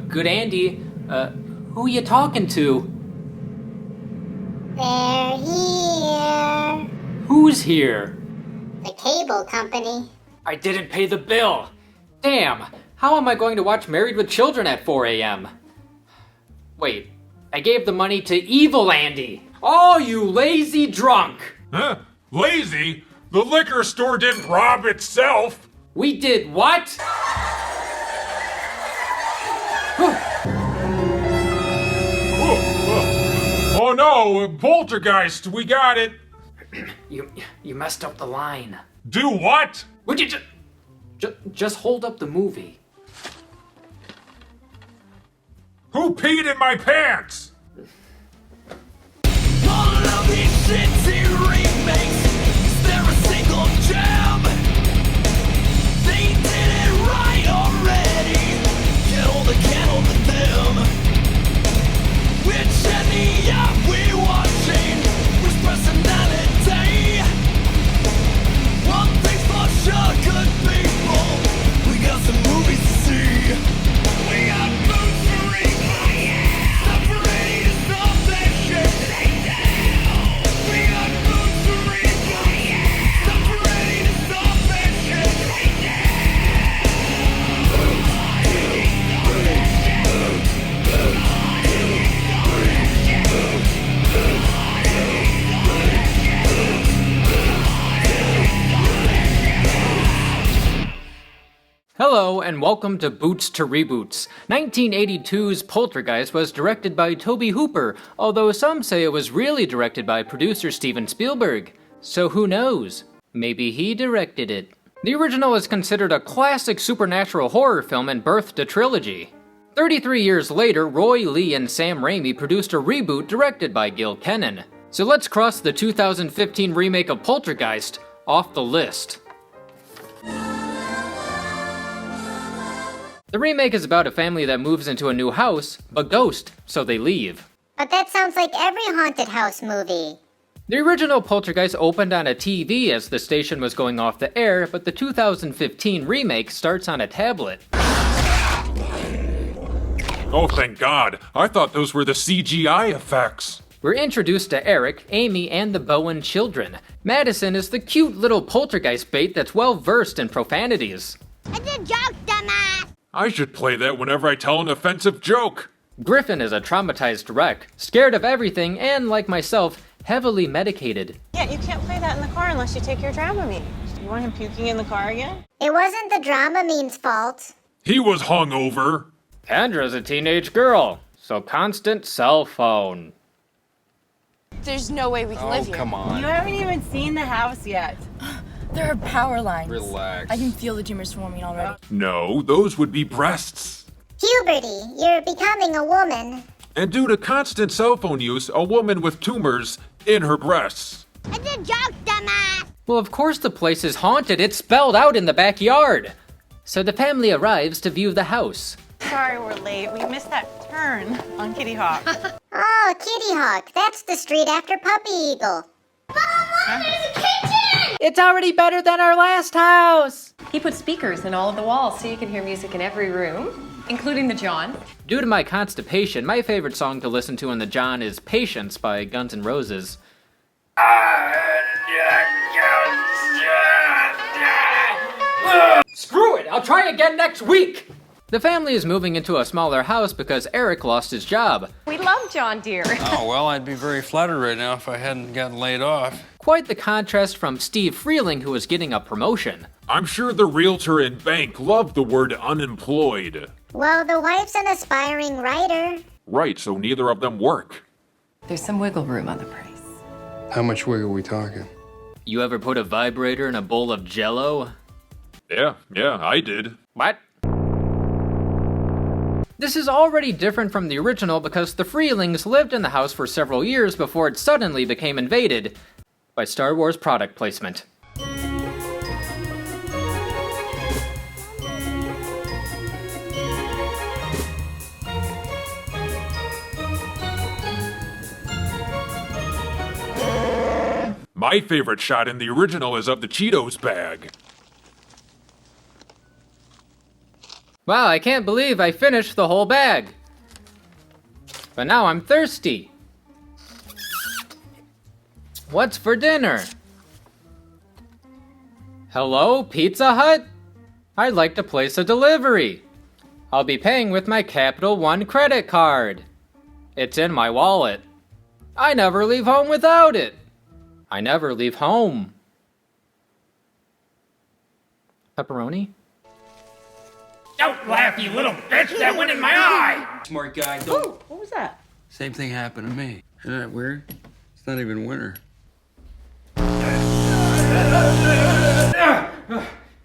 Good Andy. Who you talking to? They're here. Who's here? The cable company. I didn't pay the bill. Damn, how am I going to watch Married with Children at 4 a.m.? Wait, I gave the money to Evil Andy. Oh, you lazy drunk! Huh? Lazy? The liquor store didn't rob itself! We did what? Oh no, Poltergeist, we got it! You messed up the line. Do what? Would you just hold up the movie? Who peed in my pants? All of these shitty remakes, is there a single gem? They did it right already. Kill the candle to them. Which any are we watching? Which personality? One thing's for sure, good people. We got some movies to see. We got boots to replay. Stop ready to stop that shit. We got boots to replay. Stop ready to stop that shit. Hello, and welcome to Boots to ReBoots. 1982's Poltergeist was directed by Tobe Hooper, although some say it was really directed by producer Steven Spielberg. So who knows? Maybe he directed it. The original is considered a classic supernatural horror film and birthed a trilogy. 33 years later, Roy Lee and Sam Raimi produced a reboot directed by Gil Kenan. So let's cross the 2015 remake of Poltergeist off the list. The remake is about a family that moves into a new house, but ghost, so they leave. But that sounds like every haunted house movie. The original Poltergeist opened on a TV as the station was going off the air, but the 2015 remake starts on a tablet. Oh, thank God. I thought those were the CGI effects. We're introduced to Eric, Amy, and the Bowen children. Madison is the cute little poltergeist bait that's well versed in profanities. It's a joke, dumbass! I should play that whenever I tell an offensive joke. Griffin is a traumatized wreck, scared of everything, and like myself, heavily medicated. Yeah, you can't play that in the car unless you take your Dramamine. You want him puking in the car again? It wasn't the Dramamine's fault. He was hungover. Kendra's a teenage girl, so constant cell phone. There's no way we can live here. Come on. You haven't even seen the house yet. There are power lines. Relax. I can feel the tumors forming already. No, those would be breasts. Puberty, you're becoming a woman. And due to constant cell phone use, a woman with tumors in her breasts. It's a joke, dumbass! Well, of course the place is haunted. It's spelled out in the backyard. So the family arrives to view the house. Sorry we're late. We missed that turn on Kitty Hawk. Oh, Kitty Hawk, that's the street after Puppy Eagle. Mom, there's a kitchen! It's already better than our last house! He put speakers in all of the walls so you can hear music in every room, including the John. Due to my constipation, my favorite song to listen to in the John is Patience by Guns N' Roses. Screw it! I'll try again next week! The family is moving into a smaller house because Eric lost his job. We love John Deere. Oh, well, I'd be very flattered right now if I hadn't gotten laid off. Quite the contrast from Steve Freeling, who was getting a promotion. I'm sure the realtor and bank love the word unemployed. Well, the wife's an aspiring writer. Right, so neither of them work. There's some wiggle room on the price. How much wig are we talking? You ever put a vibrator in a bowl of Jell-O? Yeah, I did. What? This is already different from the original because the Freelings lived in the house for several years before it suddenly became invaded by Star Wars product placement. My favorite shot in the original is of the Cheetos bag. Wow, I can't believe I finished the whole bag. But now I'm thirsty. What's for dinner? Hello, Pizza Hut? I'd like to place a delivery. I'll be paying with my Capital One credit card. It's in my wallet. I never leave home without it. I never leave home. Pepperoni? Don't laugh, you little bitch! That went in my eye! Smart guy, Ooh, what was that? Same thing happened to me. Isn't that weird? It's not even winter.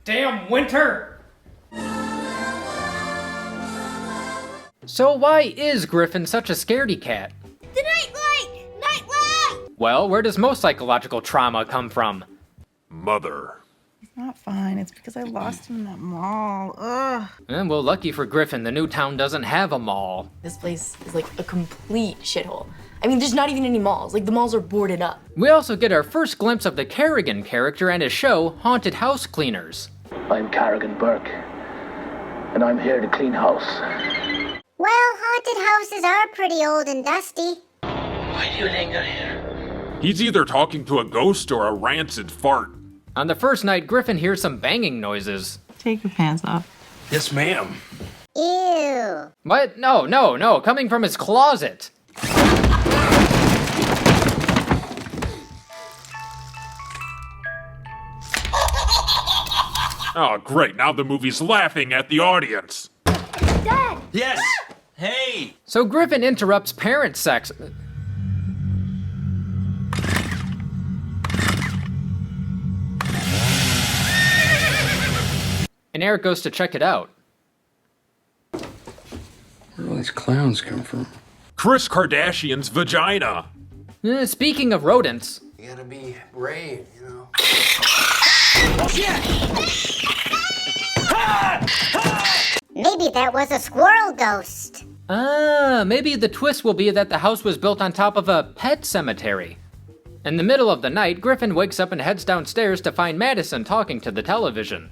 Damn winter! So why is Griffin such a scaredy cat? The nightlight! Nightlight! Well, where does most psychological trauma come from? Mother. It's not fine. It's because I lost him in that mall. Ugh. And well, lucky for Griffin, the new town doesn't have a mall. This place is like a complete shithole. I mean, there's not even any malls. Like, the malls are boarded up. We also get our first glimpse of the Kerrigan character and his show, Haunted House Cleaners. I'm Carrigan Burke, and I'm here to clean house. Well, haunted houses are pretty old and dusty. Why do you linger here? He's either talking to a ghost or a rancid fart. On the first night, Griffin hears some banging noises. Take your pants off. Yes, ma'am. Ew. What? No, coming from his closet. Oh, great, now the movie's laughing at the audience. Dad! Yes! Hey! So Griffin interrupts parent sex. And Eric goes to check it out. Where do all these clowns come from? Kris Kardashian's vagina. Speaking of rodents, You gotta be brave, you know. Maybe that was a squirrel ghost. maybe the twist will be that the house was built on top of a pet cemetery. In the middle of the night, Griffin wakes up and heads downstairs to find Madison talking to the television.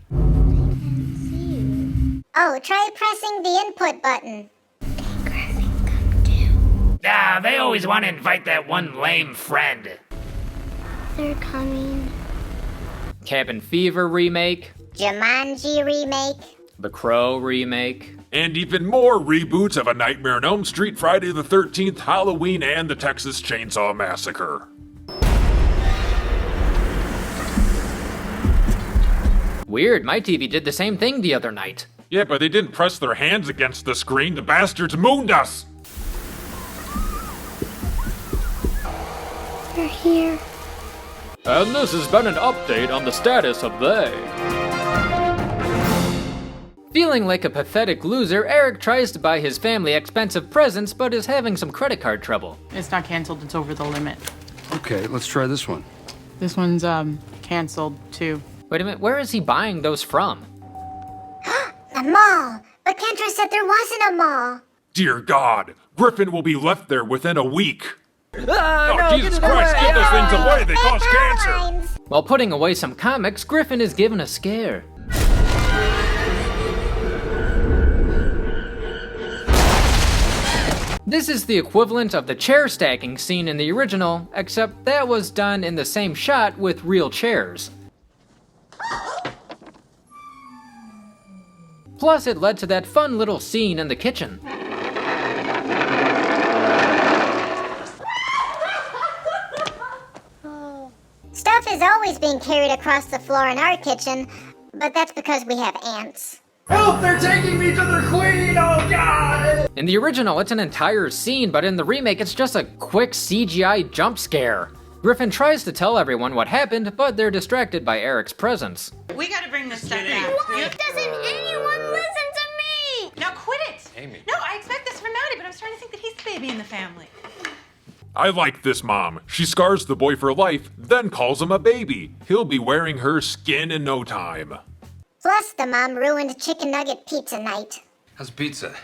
Oh, try pressing the input button. Ah, they always want to invite that one lame friend. They're coming. Cabin Fever remake, Jumanji remake. The Crow remake. And even more reboots of A Nightmare on Elm Street, Friday the 13th, Halloween, and the Texas Chainsaw Massacre. Weird, my TV did the same thing the other night. Yeah, but they didn't press their hands against the screen. The bastards mooned us. They're here. And this has been an update on the status of they. Feeling like a pathetic loser, Eric tries to buy his family expensive presents but is having some credit card trouble. It's not canceled. It's over the limit. Okay, let's try this one. This one's, canceled, too. Wait a minute, where is he buying those from? The mall. But Kendra said there wasn't a mall. Dear God, Griffin will be left there within a week. Ah, Oh, no, Jesus get it Christ, away! get those things away, they They're cause power cancer. lines. While putting away some comics, Griffin is given a scare. This is the equivalent of the chair stacking scene in the original, except that was done in the same shot with real chairs. Plus, it led to that fun little scene in the kitchen. Stuff is always being carried across the floor in our kitchen, but that's because we have ants. Help! They're taking me to their queen! Oh God! In the original, it's an entire scene, but in the remake, it's just a quick CGI jump scare. Griffin tries to tell everyone what happened, but they're distracted by Eric's presence. We gotta bring this stuff back. Why doesn't anyone listen to me? Now quit it! Amy. No, I expect this from Maddie, but I'm starting to think that he's the baby in the family. I like this mom. She scars the boy for life, then calls him a baby. He'll be wearing her skin in no time. Plus, the mom ruined chicken nugget pizza night. How's pizza?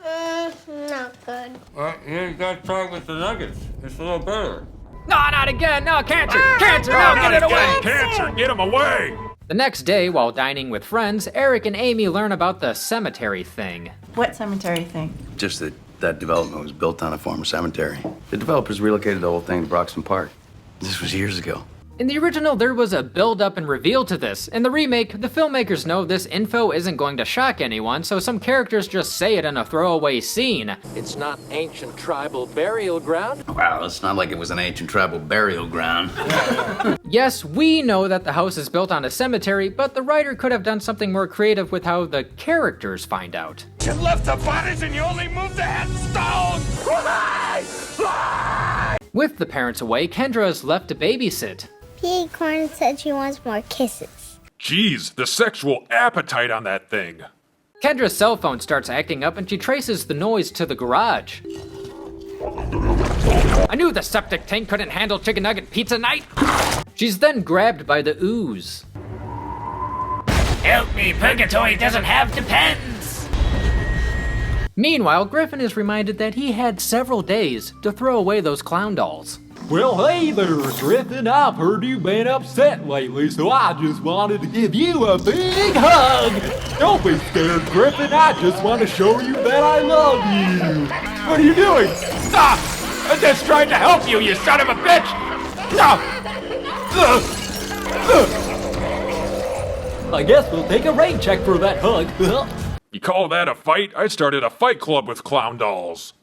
Not good. Well, you gotta try with the nuggets. It's a little better. No, not again! No, cancer! Cancer! No, get it away! Cancer! Get him away! The next day, while dining with friends, Eric and Amy learn about the cemetery thing. What cemetery thing? Just that development was built on a former cemetery. The developers relocated the whole thing to Broxton Park. This was years ago. In the original, there was a build-up and reveal to this. In the remake, the filmmakers know this info isn't going to shock anyone, so some characters just say it in a throwaway scene. It's not ancient tribal burial ground. Wow, it's not like it was an ancient tribal burial ground. Yes, we know that the house is built on a cemetery, but the writer could have done something more creative with how the characters find out. You left the bodies and you only moved the headstone! With the parents away, Kendra is left to babysit. Peacorn said she wants more kisses. Jeez, the sexual appetite on that thing. Kendra's cell phone starts acting up and she traces the noise to the garage. I knew the septic tank couldn't handle chicken nugget pizza night. She's then grabbed by the ooze. Help me, Purgatory doesn't have depends! Meanwhile, Griffin is reminded that he had several days to throw away those clown dolls. Well, hey there, Griffin. I've heard you've been upset lately, so I just wanted to give you a big hug. Don't be scared, Griffin. I just want to show you that I love you. What are you doing? Stop! I'm just trying to help you, you son of a bitch! Stop! I guess we'll take a rain check for that hug. You call that a fight? I started a fight club with clown dolls.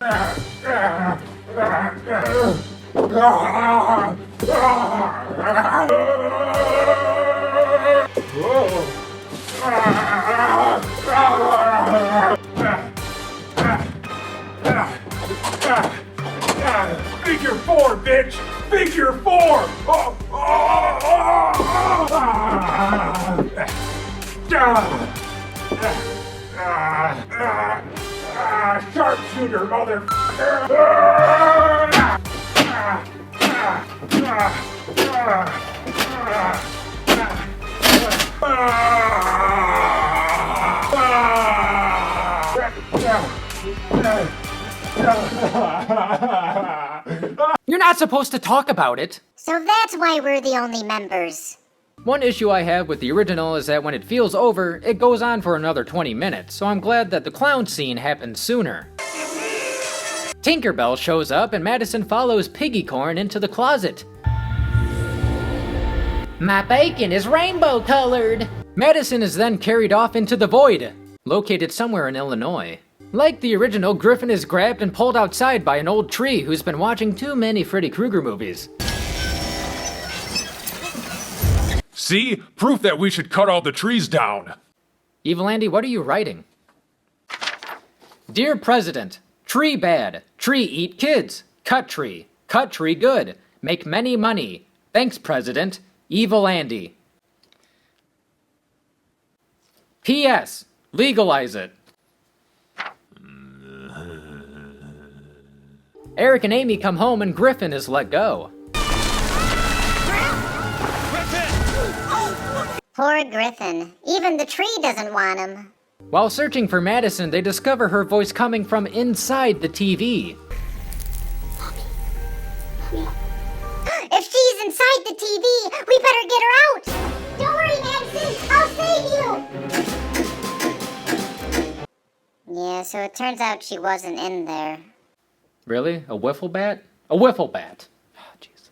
Figure four, bitch! Figure four! Sharpshooter, motherfucker! You're not supposed to talk about it. So that's why we're the only members. One issue I have with the original is that when it feels over, it goes on for another 20 minutes, so I'm glad that the clown scene happened sooner. Tinkerbell shows up and Madison follows Piggycorn into the closet. My bacon is rainbow colored! Madison is then carried off into the void, located somewhere in Illinois. Like the original, Griffin is grabbed and pulled outside by an old tree who's been watching too many Freddy Krueger movies. See? Proof that we should cut all the trees down. Evil Andy, what are you writing? Dear President, tree bad, tree eat kids, cut tree good, make many money. Thanks, President, Evil Andy. P.S. Legalize it. Eric and Amy come home and Griffin is let go. Poor Griffin. Even the tree doesn't want him. While searching for Madison, they discover her voice coming from inside the TV. If she's inside the TV, we better get her out! Don't worry, Madison! I'll save you! Yeah, so it turns out she wasn't in there. Really? A wiffle bat? A wiffle bat. Oh, jeez.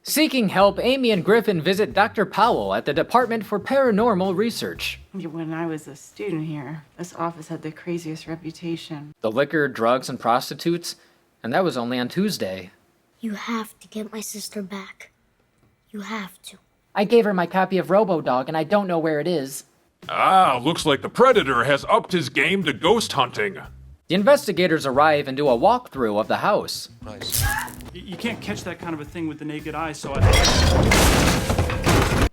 Seeking help, Amy and Griffin visit Dr. Powell at the Department for Paranormal Research. When I was a student here, this office had the craziest reputation. The liquor, drugs, and prostitutes, and that was only on Tuesday. You have to get my sister back. You have to. I gave her my copy of RoboDog, and I don't know where it is. Ah, looks like the Predator has upped his game to ghost hunting. The investigators arrive and do a walkthrough of the house. Nice. You can't catch that kind of a thing with the naked eye, so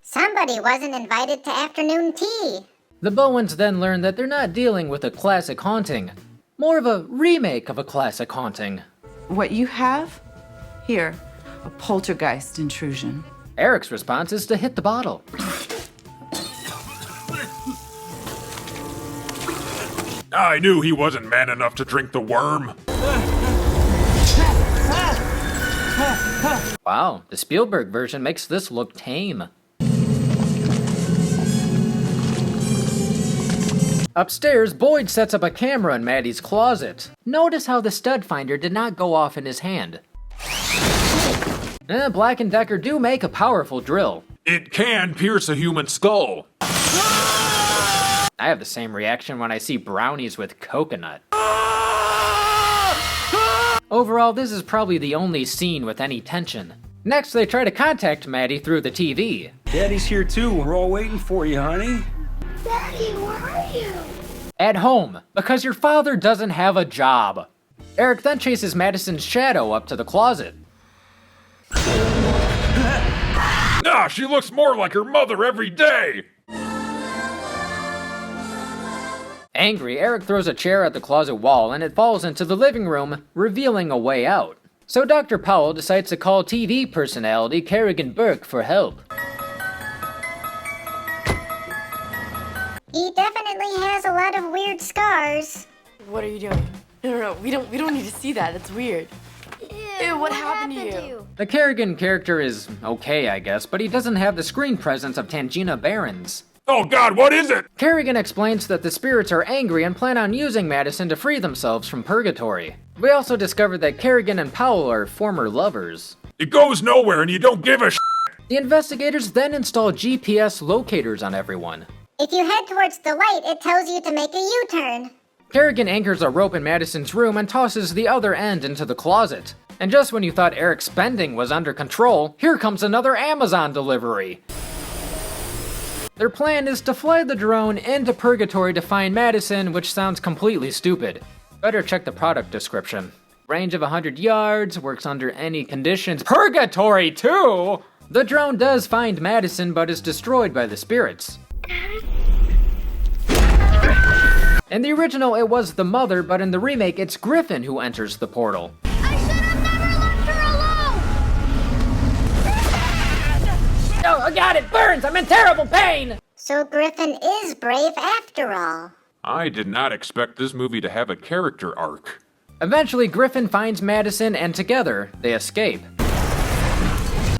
Somebody wasn't invited to afternoon tea. The Bowens then learn that they're not dealing with a classic haunting, more of a remake of a classic haunting. What you have? Here, a poltergeist intrusion. Eric's response is to hit the bottle. I knew he wasn't man enough to drink the worm. Wow, the Spielberg version makes this look tame. Upstairs, Boyd sets up a camera in Maddie's closet. Notice how the stud finder did not go off in his hand. Black & Decker do make a powerful drill. It can pierce a human skull. I have the same reaction when I see brownies with coconut. Overall, this is probably the only scene with any tension. Next, they try to contact Maddie through the TV. Daddy's here too. We're all waiting for you, honey. Daddy, where are you? At home, because your father doesn't have a job. Eric then chases Madison's shadow up to the closet. Ah, she looks more like her mother every day! Angry, Eric throws a chair at the closet wall and it falls into the living room, revealing a way out. So Dr. Powell decides to call TV personality Kerrigan Burke for help. He definitely has a lot of weird scars. What are you doing? No, we don't need to see that. That's weird. Ew, what happened to you? The Kerrigan character is okay, I guess, but he doesn't have the screen presence of Tangina Barrons. Oh god, what is it? Kerrigan explains that the spirits are angry and plan on using Madison to free themselves from purgatory. We also discovered that Kerrigan and Powell are former lovers. It goes nowhere and you don't give a The investigators then install GPS locators on everyone. If you head towards the light, it tells you to make a U-turn. Kerrigan anchors a rope in Madison's room and tosses the other end into the closet. And just when you thought Eric's spending was under control, here comes another Amazon delivery. Their plan is to fly the drone into purgatory to find Madison, which sounds completely stupid. Better check the product description. Range of 100 yards, works under any conditions. Purgatory too! The drone does find Madison, but is destroyed by the spirits. In the original, it was the mother, but in the remake, it's Griffin who enters the portal. I should have never left her alone! Oh, I got it! Burns! I'm in terrible pain! So Griffin is brave after all. I did not expect this movie to have a character arc. Eventually, Griffin finds Madison, and together, they escape.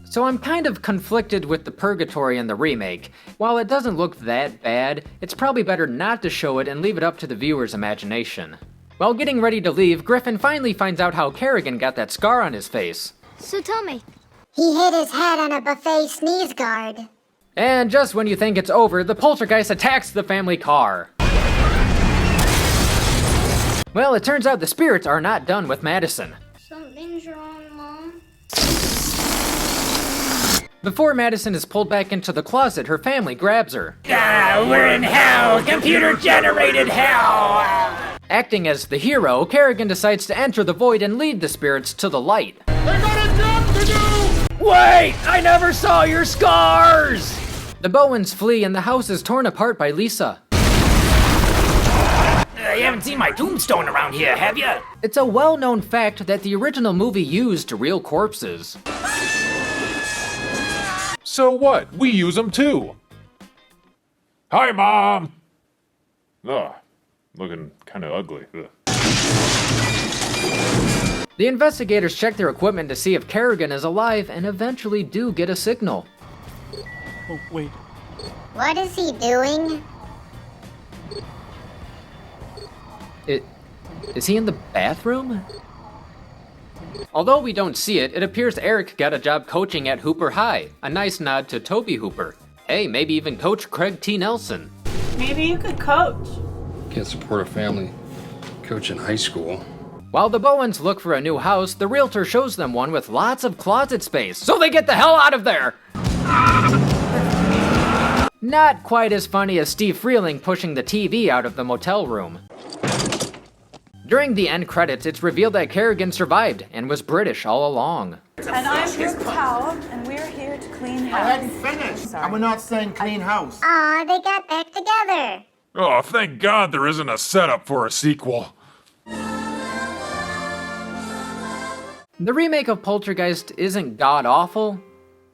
So I'm kind of conflicted with the Purgatory in the remake. While it doesn't look that bad, it's probably better not to show it and leave it up to the viewer's imagination. While getting ready to leave, Griffin finally finds out how Kerrigan got that scar on his face. So tell me. He hit his head on a buffet sneeze guard. And just when you think it's over, the Poltergeist attacks the family car. Well, it turns out the spirits are not done with Madison. Something's wrong, Mom. Before Madison is pulled back into the closet, her family grabs her. Ah, we're in hell! Computer-generated hell! Acting as the hero, Kerrigan decides to enter the void and lead the spirits to the light. I got a job to do! Wait! I never saw your scars! The Bowens flee and the house is torn apart by Lisa. You haven't seen my tombstone around here, have you? It's a well-known fact that the original movie used real corpses. So what? We use them too. Hi, Mom! Ugh, looking kind of ugly. Ugh. The investigators check their equipment to see if Kerrigan is alive and eventually do get a signal. Oh, wait. What is he doing? Is he in the bathroom? Although we don't see it, it appears Eric got a job coaching at Hooper High. A nice nod to Toby Hooper. Hey, maybe even Coach Craig T. Nelson. Maybe you could coach. Can't support a family coach in high school. While the Bowens look for a new house, the realtor shows them one with lots of closet space, so they get the hell out of there! Not quite as funny as Steve Freeling pushing the TV out of the motel room. During the end credits, it's revealed that Kerrigan survived and was British all along. And I'm Brooke Powell, and we're here to clean house. I hadn't finished. And we're not saying clean house. Aw, they got back together. Oh, thank God there isn't a setup for a sequel. The remake of Poltergeist isn't god-awful,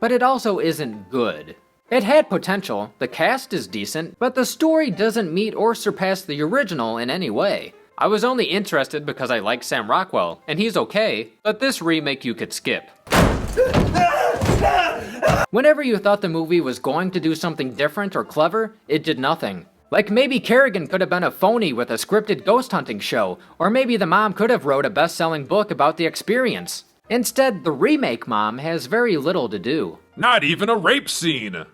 but it also isn't good. It had potential, the cast is decent, but the story doesn't meet or surpass the original in any way. I was only interested because I like Sam Rockwell, and he's okay, but this remake you could skip. Whenever you thought the movie was going to do something different or clever, it did nothing. Like maybe Kerrigan could have been a phony with a scripted ghost hunting show, or maybe the mom could have wrote a best-selling book about the experience. Instead, the remake mom has very little to do. Not even a rape scene!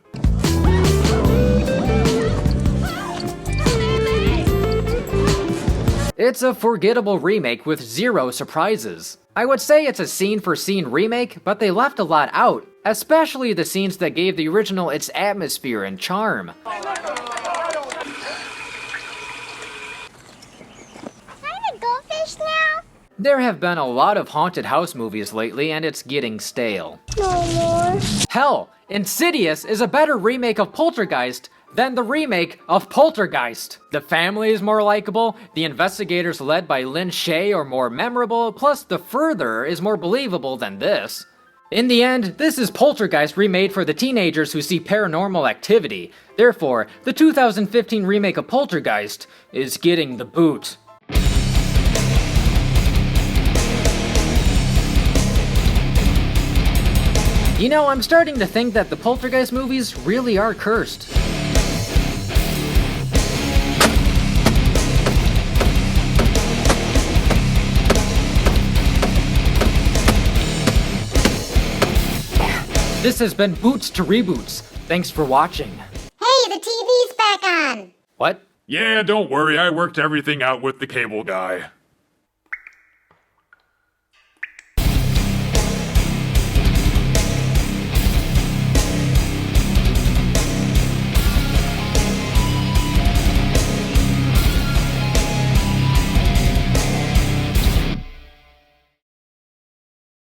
It's a forgettable remake with zero surprises. I would say it's a scene-for-scene remake, but they left a lot out, especially the scenes that gave the original its atmosphere and charm. Goldfish now? There have been a lot of haunted house movies lately, and it's getting stale. No more. Hell, Insidious is a better remake of Poltergeist than the remake of Poltergeist. The family is more likable, the investigators led by Lynn Shay are more memorable, plus the further is more believable than this. In the end, this is Poltergeist remade for the teenagers who see paranormal activity. Therefore, the 2015 remake of Poltergeist is getting the boot. You know, I'm starting to think that the Poltergeist movies really are cursed. This has been Boots to Reboots. Thanks for watching. Hey, the TV's back on. What? Yeah, don't worry, I worked everything out with the cable guy.